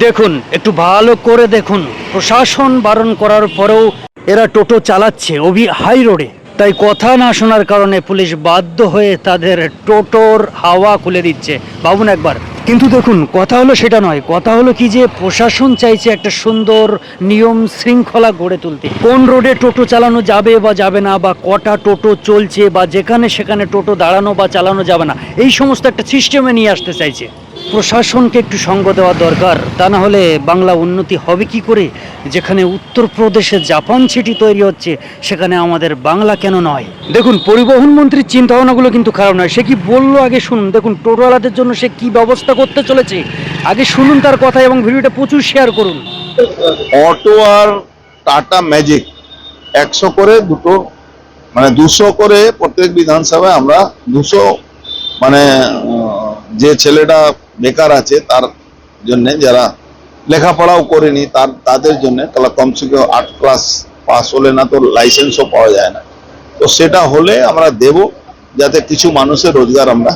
দেখুন, একটু ভালো করে দেখুন, প্রশাসন বারণ করার পরেও এরা টোটো চালাচ্ছে হাই রোডে। তাই কথা না শোনার কারণে পুলিশ বাধ্য হয়ে তাদের টোটোর হাওয়া খুলে দিচ্ছে। ভাবুন একবার। কিন্তু দেখুন, কথা হলো সেটা নয়, কথা হলো কি যে প্রশাসন চাইছে একটা সুন্দর নিয়ম শৃঙ্খলা গড়ে তুলতে। কোন রোডে টোটো চালানো যাবে বা যাবে না, বা কটা টোটো চলছে, বা যেখানে সেখানে টোটো দাঁড়ানো বা চালানো যাবে না, এই সমস্ত একটা সিস্টেমে নিয়ে আসতে চাইছে। প্রশাসনকে একটু সঙ্গ দেওয়া দরকার, তা না হলে বাংলা উন্নতি হবে কি করে? যেখানে উত্তরপ্রদেশে জাপান সিটি তৈরি হচ্ছে, সেখানে আমাদের বাংলা কেন নয়? দেখুন, পরিবহন মন্ত্রীর চিন্তা ভাবনাগুলো কিন্তু খারাপ নয়। সে কি বললো আগে শুনুন। দেখুন, টোটোওয়ালাদের জন্য সে কি ব্যবস্থা করতে চলেছে, আগে শুনুন তার কথা, এবং ভিডিওটা প্রচুর শেয়ার করুন। অটো আর টাটা ম্যাজিক 100 করে দুটো, মানে 200 করে প্রত্যেক বিধানসভায় আমরা 200, মানে যে ছেলেটা বেকার আছে তার জন্য, যারা লেখাপড়াও করেনি তাদের জন্য, কমসে কম 8 ক্লাস পাস হলে না তো লাইসেন্সও পাওয়া যায় না। তো সেটা হলে আমরা দেব, যাতে কিছু মানুষের রোজগার আমরা